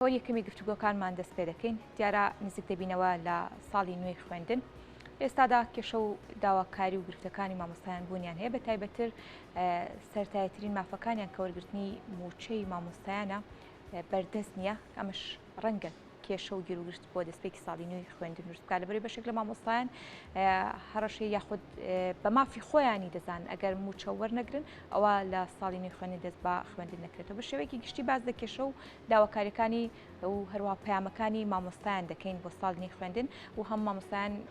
ئەوە یەکەمی گفتوگۆکانمان دەست پێ دەکەین دیارە نزیک دەبینەوە لە ساڵی نوێی خوێندن ئێستادا کێشە و داواکاری و گرفتەکانی مامۆستایان بوونیان هەیە بە تایبەتر سەرەتاییترین مافەکانیان کە وەرگرتنی موچەی مامۆستایانە بەردەست نییە ئەمەش ڕەنگە کێشە و گیرروگرت بۆ دەستپێکی ساڵی نوێی خوێندن دروست بکات لەبەرەوەی بەشێک لە مامۆستایان هەڕەشەی یاخود بە مافی خۆیانی دەزان ئەگەر موچە وەرنەگرن ئەوە لە ساڵی نوێی خوێندن دەست بە خوێندن نەکرێتەوە بە شێوەیەکی گشتی باز لە کێشە و داواکاریەکانی و هەروە پەیامەکانی مامۆستایان دەکەین بۆ ساڵی نوێی خوێندن و هەم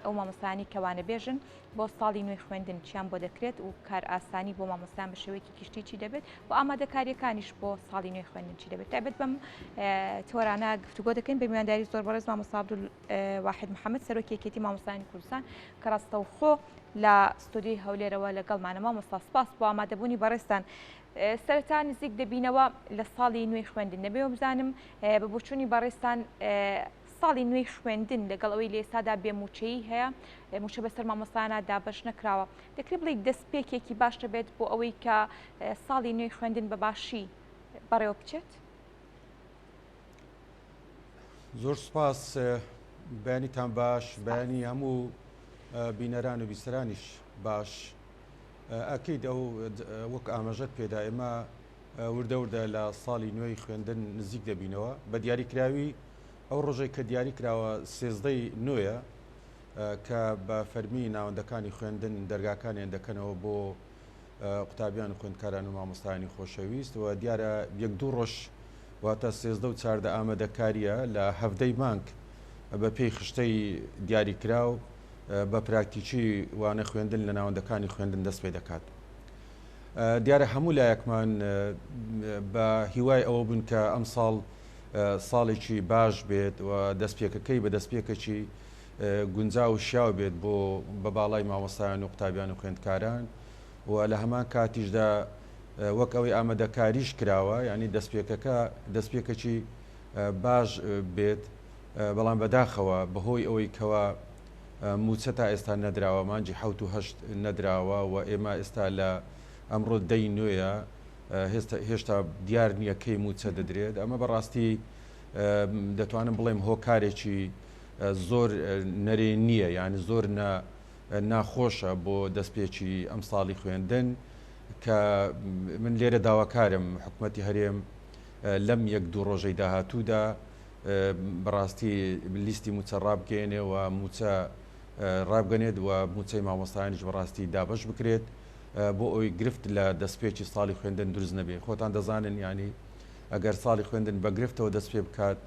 ئەو مامۆستایانی کەوانە بێژن بۆ ساڵی نوێی خوێندن چیان بۆ دەکرێت و کار ئاسانی بۆ مامۆستایان بە شێوەیەکی گشتی چی دەبێت و ئامادەکاریەکانیش بۆ ساڵی نوێی خوێندن چی دەبێت تایبەت بەم تۆرانە گفتوگۆ دەکەین بە میوانداری زۆر بەڕێز مامۆستا عەبدولواحید محەممەد سەرۆکی یەکێتی مامۆستایانی کوردستان کە ڕاستەوخۆ لە ستودیۆی هەولێرەوە لەگەڵمانە مامۆستا سپاس بۆ ئامادەبوونی بەڕێستان سەرەتا نزیک دەبینەوە لە ساڵی نوێی خوێندن دەبێ بزانم بە بۆچوونی بەڕێستان ساڵی نوێی خوێندن لەگەڵ ئەوەی لە ئێستادا بێموچەیی هەیە موچە بەسەر مامۆستایانە دابەش نەکراوە دەکرێت بڵێ دەستپێکێکی باش دەبێت بۆ ئەوەی کە ساڵی نوێی خوێندن بە باشی بەڕێوە بچێت زۆر سپاس بەیانیتان باش بەیانی هەموو بینەران و بیسەرانیش باش ئەکەیت ئەو وەک ئاماژەت پێدا ئێمە وردە وردە لە ساڵی نوێی خوێندن نزیک دەبینەوە بە دیاریکراوی ئەو ڕۆژێک کە دیاری کراوە سێزدەی نوێیە کە بە فەرمی ناوەندەکانی خوێندن دەرگاکانیان دەکەنەوە بۆ قوتابیان و خوێندکاران و مامۆستایانی خۆشەویست و دیارە یەک دوو ڕۆژ واتە سێزدە و چاردە ئامادەکاریە لە هەفتەی مانگ بە پێی خشتەی دیاریکراو بە پراکتیکی وانە خوێندن لە ناوەندەکانی خوێندن دەست پێ دەکات. دیارە هەموو لایەکمان بە هیوای ئەوە بوون کە ئەم ساڵ ساڵێکی باش بێت و دەستپێکەکەی بە دەستپێکێکی گونجا و شیاو بێت بۆ بە باڵای مامۆستایان و قوتابیان و خوێندکاران و لە هەمان کاتیشدا وەک ئەوەی ئامادەکاریش کراوە ینی دەستپێکێکی باش بێت بەڵام بەداخەوە بەهۆی ئەوەی کەوە موچە تا ئێستا نەدراوە مانجی 1970 نەدراوە و ئێمە ئێستا لە ئەمڕۆ دەی نوێیە هێشتا دیار نییە کەی موچە دەدرێت ئەمە بەڕاستی دەتوانم بڵێم هۆکارێکی زۆر نەرێ نییە یعنی زۆر ناخۆشە بۆ دەستپێکی ئەم ساڵی خوێندن کە من لێرە داواکارم حکوومەتی هەرێم لەم یەک دوو ڕۆژەی داهاتوودا بەڕاستی لیستی موچە ڕابگەێنێ و موچە ڕابگەنێت و موچەی مامۆستایانیش بەڕاستی دابش بکرێت بۆ ئەوی گرفت لە دەستپێکی ساڵی خوێندن دروست نەبێ خۆتان دەزانن ینی ئەگەر ساڵی خوێندن بە گرفتەوە دەست پێ بکات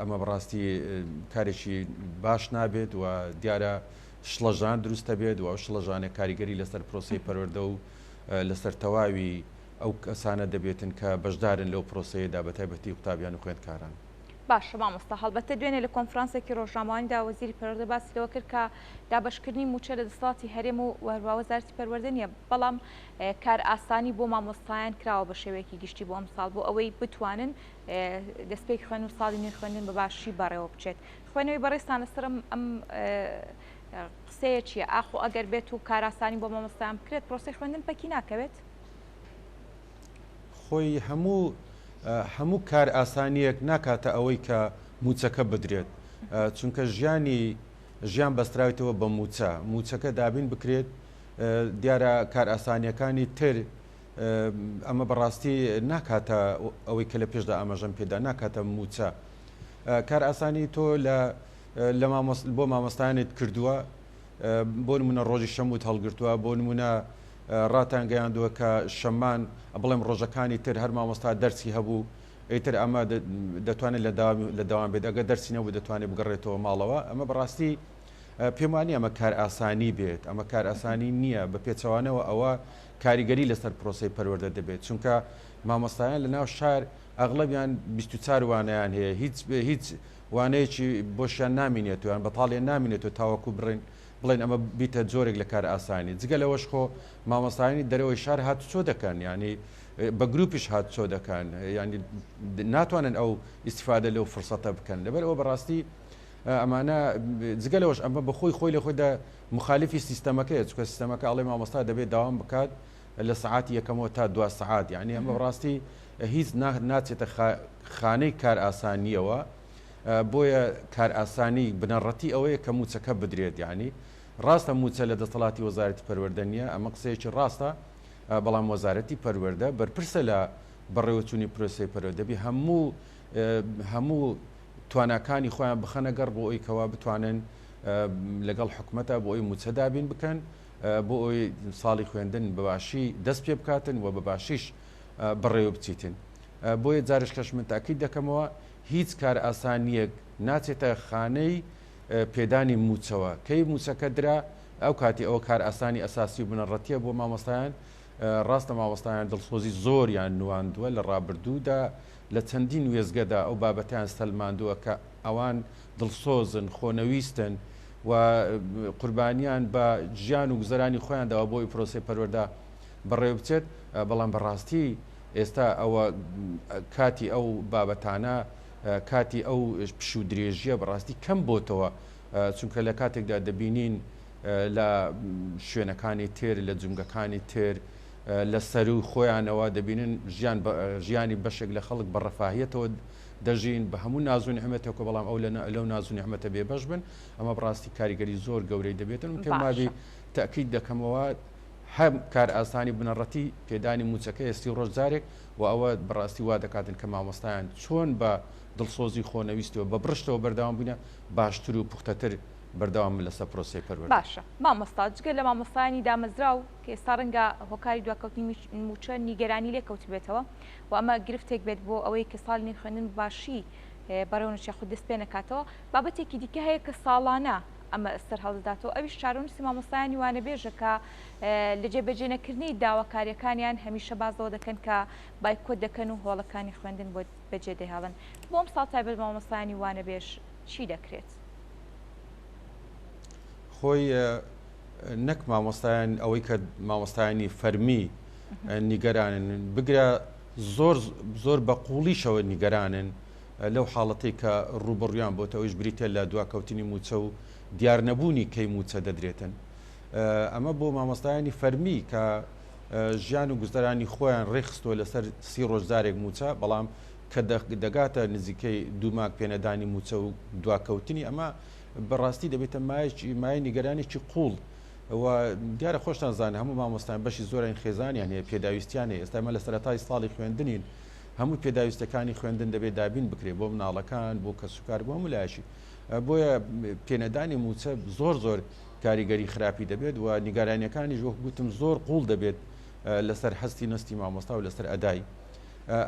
ئەمە بەڕاستی کارێکی باش نابێت و دیارە شڵەژان دروستە بێت و ئەو شڵەژانە کاریگەری لەسەر پرۆسی پەروەردە و لەسەر تەواوی ئەو کەسانە دەبێتن کە بەشدارن لەو پرۆسەیەدا بە تایبەتی قوتابیان و خوێندکاران. باشە مامۆستا هەڵبەتە دوێنێ لە کۆنفرانسێکی ڕۆژنامەوانیدا وەزیری پەروەردە باسی لەوە کرد کە دابەشکردنی موچە لە دەسەڵاتی هەرێم و هەروە وەزارەتی پەروەردە نییە بەڵام کار ئاسانی بۆ مامۆستایان کراوە بە شێوەیەکی گشتی بۆ ئەم ساڵ بۆ ئەوەی بتوانن دەستپێکی خوێن و ساڵی نوێی خوێندن بە باشی بەڕێوە بچێت خوێنەوەی بەڕێستان لەسەر ئەم قسەیە چییە ئاخۆ ئەگەر بێت و کار ئاسانی بۆ مامۆستایان بکرێت پرۆسەی خوێندن پەکی ناکەوێت خۆی هەموو کار ئاسانیەک ناکاتە ئەوەی کە موچەکە بدرێت چونکە ژیان بەستراوێتەوە بە موچەکە دابین بکرێت دیارە کار ئاسانیەکانی تر ئەمە بەڕاستی ناکاتە ئەوەی کە لە پێشدا ئاماژەم پێدا ناکاتە موچە کار ئاسانی تۆ بۆ مامۆستایانت کردووە بۆ نمونە ڕۆژی شەموت هەڵگرتووە بۆ نمونە ڕاتان گەیاندووە کە شەمان بڵێم ڕۆژەکانی تر هەر مامۆستا دەرسی هەبوو ئیتر ئەمە دەتوانێت لە داوام بێت ئەگە دەرسی نەبوو دەتوانێت بگەڕێتەوە ماڵەوە ئەمە بەڕاستی پێم وانە ئەمە کار ئاسانی بێت ئەمە کار ئاسانی نییە بە پێچەوانەوە ئەوە کاریگەری لەسەر پرۆسی پەروەردە دەبێت چونکە مامۆستایان لە ناو شار ئەغڵبیان 24 وانەیان هەیە هیچ وانەیەکی بۆشیان نامینێتویان بەتاڵیان نامینێتەوە تاوەکو بڵێن ئەمە بیتە جۆرێک لە کار ئاسانی جگە لەوەش خۆ مامۆستایانی دەرەوەی شار هاتوچۆ دەکەن ینی بە گروپیش هاتوچۆ دەکەن ینی ناتوانن ئەو ئیسیفادە لەو فرسەتە بکەن لەبەر ئەوە بەڕاستی ئەمانە جگە لەوەش ئەمە بەخۆی خۆی لە خۆیدا مخالفی سیستەمەکەیە چکە سیستەمەکە ئەڵێ مامۆستا دەبێت داوام بکات لە سعاتی یەکەمەوە تا 2 سعات یعنی ئەمە بەڕاستی هیچ ناچێتە خانەی کار ئاسانیەوە بۆیە کار ئاسانی بنەڕەتی ئەوەیە کە موچەکە بدرێت یعنی ڕاستە موچە لە دەسەڵاتی وەزارەتی پەروەردە نیە ئەمە قسەیەکی ڕاستە بەڵام وەزارەتی پەروەردە بەرپرسە لە بەڕێوەچوونی پرۆسی پەروەردەبی هەموو تواناکانی خۆیان بخەنە گەڕ بۆ ئەوی کەوا بتوانن لەگەڵ حکوومەتە بۆ ئەوی موچەدابین بکەن بۆ ئەوی ساڵی خوێندن بەباشی دەست پێ بکاتن و بەباشیش بەڕێوە بچیتن بۆیە جارش کەش من تاکید دەکەمەوە هیچ کار ئاسانیەک ناچێتە خانەی پێدانی موچەوە کەی موچەکە درا ئەو کاتی ئەوە کار ئاسانی ئەساسی و بنەڕەتیە بۆ مامۆستایان ڕاستە مامۆستایان دڵسۆزی زۆریان نواندووە لە ڕابردوودا لە چەندین وێزگەدا ئەو بابەتیان سەلماندووە کە ئەوان دڵسۆزن خۆنەویستن و قوربانیان بە ژیان و گوزەرانی خۆیانداوە بۆی پرۆسی پەروەردە بەڕێوە بچێت بەڵام بەڕاستی ئێستا ئەوە کاتی ئەو بابەتانە کاتی ئەو پشو درێژیە بەڕاستی کەم بۆتەوە چونکە لە کاتێکدا دەبینین لە شوێنەکانی تر لە جونگەکانی تر لە سەر و خۆیانەوە دەبینن ژیانی بەشێک لە خەڵک بە ڕەفاهیەتەوە دەژین بە هەموو نازوو نعمەتێکە بەڵام ئەو لەو نازوو نعمەتە بێبەش بن ئەمە بڕاستی کاریگەری زۆر گەورەی دەبێتن پێم وابی تاکید دەکەمەوە هەم کار ئاسانی بنەڕەتی پێدانی موچەکە ئێستی ڕۆژجارێک و ئەوە بەڕاستی وا دەکاتن کە مامۆستایان چۆن بە دڵسۆزی خۆنەویستەوە بە برشتەوە بەردەوام بوونە باشتر و پوختەتر بەردەوام لەسەر پرۆسی پەروەردە باشە مامۆستا جگە لە مامۆستایانی دامەزرا و کە ئێستا ڕەنگە هۆکاری دواکەوتنی موچە نیگەرانی لێ کەوت بێتەوە و ئەمە گرفتێک بێت بۆ ئەوەی کە ساڵی خوێندن باشی بەڕێوەچی خود دەست پێ نەکاتەوە بابەتێکی دیکە هەیە کە ساڵانە ئەمە ئەستەر هەڵداتەوە ئەویش چارەنووسی مامۆستایانی وانە بێژە کە لە جێبەجێنەکردنی داواکاریەکانیان هەمیشە بازەوە دەکەن کە بایکۆت دەکەن و هۆڵەکانی خوێندن بۆ بەجێ دەهێڵن بۆم ساڵ تایبەت مامۆستایانی وانە بێژ چی دەکرێت؟ خۆی نەک مامۆستایان ئەوەی کە مامۆستایانی فەرمی نیگەرانن بگرە زۆر بە قوڵیشەوە نیگەرانن لەو حاڵەتی کە ڕوبڕیان بۆتە ئەویش بریتە لە دواکەوتنی موچە و دیار نەبوونی کەی موچە دەدرێتن ئەمە بۆ مامۆستایانی فەرمی کە ژیان و گوزەرانی خۆیان ڕێخستۆ لەسەر 30 ڕۆژدارێک موچە بەڵام کە دەگاتە نزیکەی دووماک پێنەدانی موچە و دواکەوتنی ئەمە بەڕاستی دەبێتە مای نیگەرانێکی قوڵ و دیارە خۆشتان زانە هەموو مامۆستایان بەشی زۆرین خێزانیان هەیە پێداویستیان هەیە ئێستا ئێمە لە سەرەتای ساڵی خوێندنین هەموو پێداویستەکانی خوێندن دەبێت دابین بکرێت بۆ مناڵەکان بۆ کەسوکار بۆ هەموو لایەشی بۆیە پێنەدانی موچە زۆر کاریگەری خراپی دەبێت و نیگەرانیەکانی وەک گوتم زۆر قوڵ دەبێت لەسەر هەستی نستی مامۆستا و لەسەر ئەدای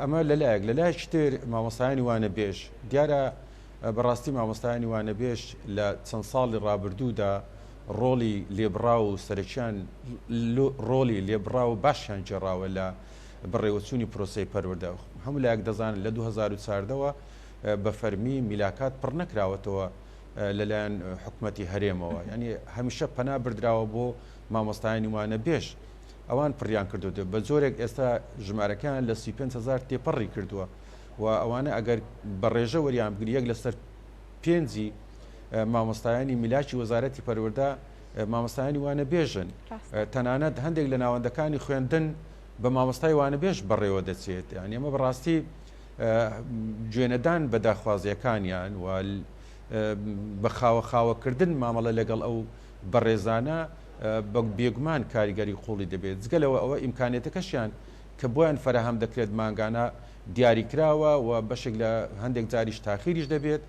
ئەمە لەلایەک لەلایەکی تر مامۆستایانی وانە بێژ دیارە بەڕاستی مامۆستایانی وانە بێژ لە چەند ساڵی ڕابردوودا ڕۆڵی لێبڕا و سەرچیان ڕۆڵی لێبڕا و باشیان جێڕاوە لە بەڕێوەچوونی پرۆسی پەروەردە هەموو لایەک دەزانن لە 2014ەوە بە فەرمی میلاکات پڕ نەکراوەتەوە لەلایەن حکوومەتی هەرێمەوە ینی هەمیشە پەنا بردراوە بۆ مامۆستایانی وانە بێژ ئەوان پڕیان کردو بە زۆرێک ئێستا ژمارەکان لە 35,000 تێپەڕی کردووە و ئەوانە ئەگەر بەڕێژە وەریان بگری یەک لەسەر پێنجی مامۆستایانی میلاکی وەزارەتی پەروەردە مامۆستایانی وانە بێژن تەنانەت هەندێک لە ناوەندەکانی خوێندن بە مامۆستای وانە بێژ بەڕێوە دەچێت یعنی ئەمە بەڕاستی گوێنەدان بە داخوازیەکانیان و بە خاوەکردن مامەڵە لەگەڵ ئەو بەڕێزانە بە بێگومان کاریگەری قوڵی دەبێت جگەلەوە ئەوە ئیمکانێتەکەشیان کە بۆیان فەرەهەم دەکرێت ماگانە دیاریکراوە و بەشێک لە هەندێک جاریش تاخیریش دەبێت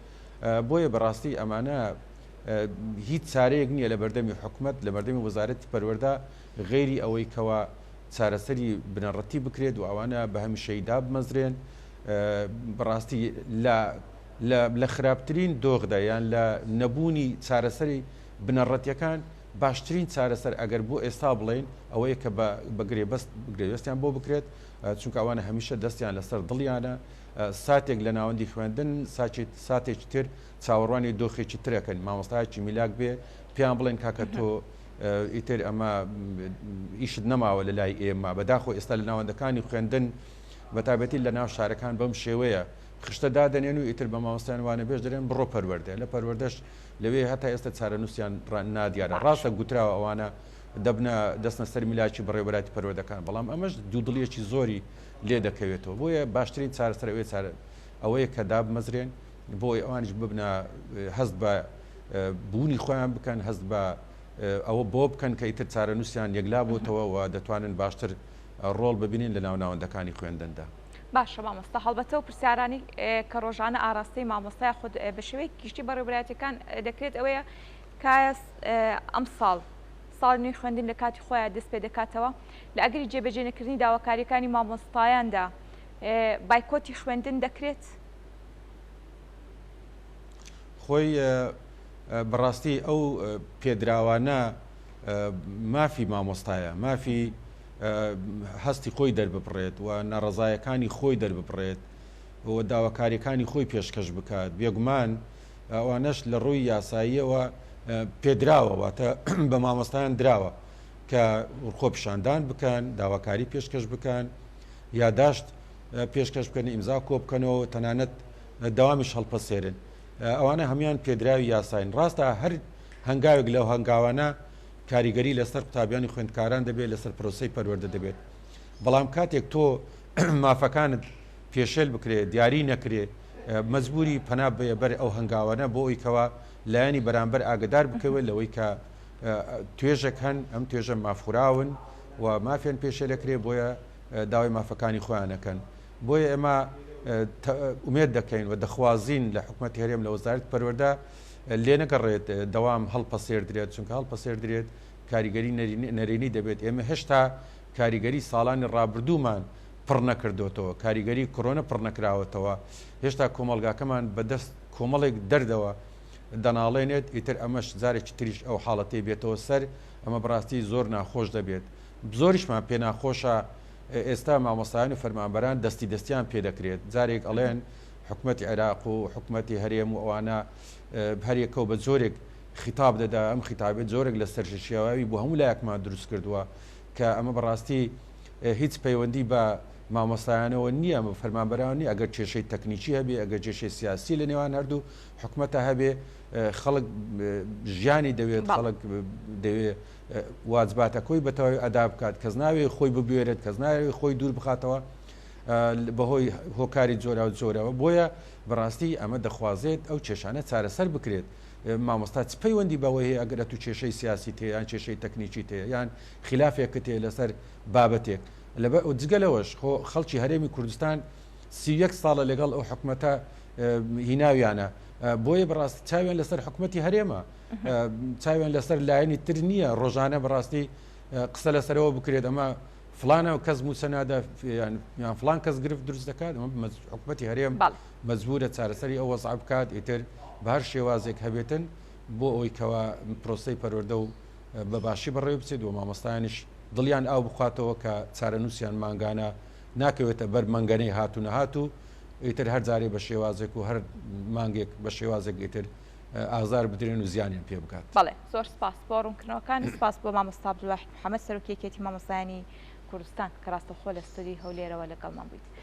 بۆیە بەڕاستی ئەمانە هیچ چارەیەک نییە لە بەردەمی حکوومەت لە بەردەمی وەزارەتی پەروەردە غێری ئەوەی کەوا چارەسەری بنەڕەتی بکرێت و ئەوانە بە هەمیشەیدا بمەزرێن بەڕاستی لە خراپترین دۆغدا یان لە نەبوونی چارەسەری بنەڕەتیەکان باشترین چارەسەر ئەگەر بۆ ئێستا بڵێن ئەوەیە کە بەگرێبەستیان بۆ بکرێت چونکە ئەوانە هەمیشە دەستیان لەسەر دڵیانە ساتێک لە ناوەندی خوێندن ساتێکی تر چاوەڕوانی دۆخێکی ترەکەن مامۆستایەکی میلاک بێ پێیان بڵێن کاکە تۆ ئیتر ئەمە ئیشت نەماوە لە لای ئێمە بەداخۆ ئێستا لە ناوەندەکانی خوێندن بەتابەتی لە ناو شارەکان بەم شێوەیە خشتەدا دەنێن و ئیتر بە مامۆستایان وانە بێژ دەرێن بڕۆ پەروەردە لە پەروەردەش لەوێ هەتا ئێستا چارەنووسیان نادیارە ڕاستە گوتراوە ئەوانە دەستنە سەر میلاکی بەڕێوەبەتی پەروەردەکان بەڵام ئەمەش دوودڵیەکی زۆری لێ دەکەوێتەوە بۆیە باشترین چارەسەر ئەوەیە کە دابمەزرێن بۆی ئەوانش ببنە هەست بە بوونی خۆیان بکەن هەست بە ئەوە بۆ بکەن کە ئیتر چارە نووسیان یەکلا بۆتەوە و دەتوانن باشتر ڕۆڵ ببینین لە ناوناوەندەکانی خوێندندا. باشە مامۆستا هەڵبەتە و پرسیارانی کە ڕۆژانە ئاراستەی مامۆستای خود بە شێوەیە گشتی بەڕێوەبەرەتەکان دەکرێت ئەوەیە کایەس ئەم ساڵ نوێی خوێندن لە کاتی خۆیان دەست پێ دەکاتەوە لە ئەگەری جێبەجێنەکردنی داواکاریەکانی مامۆستایاندا بایکۆتی خوێندن دەکرێت؟ خۆی بەڕاستی ئەو پێدراوانە مافی مامۆستایە مافی هەستی خۆی دەرببڕێت و ناڕزایەکانی خۆی دەرببڕێت و داواکاریەکانی خۆی پێشکەش بکات بێگومان ئەوانەش لە ڕووی یاساییەوە پێدراوە واتە بە مامۆستایان دراوە کە خۆ پیشاندان بکەن داواکاری پێشکەش بکەن یاداشت پێشکەش بکەن ئیمزا کۆ بکەنەوە تەنانەت داوامیش هەڵپەسێرن ئەوانە هەمان پێدراوی یاساین ڕاستە هەر هەنگاوێک لەو هەنگاوانە کاریگەری لەسەر قوتابیانی خوێندکاران دەبێت لەسەر پرۆسەی پەروەردە دەبێت بەڵام کاتێک تۆ مافەکانت پێشێل بکرێت دیاری نەکرێت مەجبوری پەنا بێ بەر ئەو هەنگاوانە بۆ ئەوەی لایەنی بەرامبەر ئاگدار بکەوێت لەوەی کە توێژێک هەن ئەم توێژە مافوراون و مافیان پێشێلەکرێ بۆیە داوای مافەکانی خۆیانەکەن بۆیە ئێمە ئومێد دەکەین و دەخوازین لە حکوومەتی هەرێم لە وەزارەتی پەروەردە لێ نەگەڕێت دەوام هەڵپەسێر درێت چونکە هەڵپەسێر درێت کاریگەری نەرێنی دەبێت ئێمە هێشتا کاریگەری ساڵانی ڕابردوومان پڕ نەکردوێتەوە کاریگەری کۆرۆنە پڕ نەکراوەتەوە هێشتا کۆمەلگاکەمان بەدەست کۆمەڵێک دەردەوە دەناڵێنێت ئیتر ئەمەش جارێکی تریش ئەو حاڵەتی بێتەوە سەر ئەمە بڕاستی زۆر ناخۆش دەبێت زۆریشمان پێ ناخۆشە ئێستا مامۆستایان و فەرمانبەران دەستیان پێ دەکرێت جارێک ئەڵێن حکوومەتی عێراق و حکوومەتی هەرێم و ئەوانە هەریەکەو بە زۆرێک خیتاب دەدا ئەم خیتابێت زۆرێک لە سەرشێواوی بۆ هەموو لایەکمان دروست کردووە کە ئەمە بەڕاستی هیچ پەیوەندی بە مامۆستایانەوە نییە فەرمانبەرانی ئەگەر کێشەی تەکنیکی هەبێ ئەگەر کێشەی سیاسی لە نێوان هەردوو حکوومەتە هەبێ خەڵک ژیانی دەوێت خەڵک دەوێت واجباتەکەی بەتەواوی ئەدا بکات کەس ناوێ خۆی ببوێرێت کەس ناوێ خۆی دوور بخاتەوە بەهۆی هۆکاری جۆرا و جۆرەوە بۆیە بەڕاستی ئەمە دەخوازێت ئەو کێشانە چارەسەر بکرێت مامۆستا چ پەیوەندی بەوەی هەیە ئەگەر تو کێشەی سیاسی تێ یان کێشەی تەکنیکی تێ یان خلافێکە تێ لەسەر بابەتێک جگەلەوەش خەڵکی هەرێمی کوردستان 31 ساڵە لەگەڵ ئەو حکوومەتە هیناویانە بۆیە بەڕاستی چاویان لەسەر حکوومەتی هەرێمە چاویان لەسەر لایەنی تر نییە ڕۆژانە بەڕاستی قسە لەسەرەوە بکرێت ئەمە فلانە و کەس موسەنادا یان فلان کەس گرفت دروست دەکات ئەمە حکوومەتی هەرێم مەجبورە چارەسەری ئەو وەزع بکات ئیتر بە هەر شێوازێک هەبێتن بۆ ئەوەی کەوا پرۆسەی پەروەردە و بەباشی بەڕێوە بچێت و مامۆستایانیش دڵیان ئاو بخواتەوە کە چارە نووسیان مانگانە ناکەوێتە بەر مەنگەنەی هاتوونە هاتوو ئیتر هەر جارێ بە شێوازێک و هەر مانگێک بە شێوازێک ئیتر ئازار بدرێن و زیانیان پێ بکات. بەڵێ زۆر سپاس بۆ ڕوونکردنەوەکان سپاس بۆ مامۆستا عەبدوڵواحید محەممەد سەرۆکیەکێتی مامۆستایانی کوردستان کە ڕاستەوخۆ لە ستودیۆی هەولێرەوە لەگەڵمان بوویت.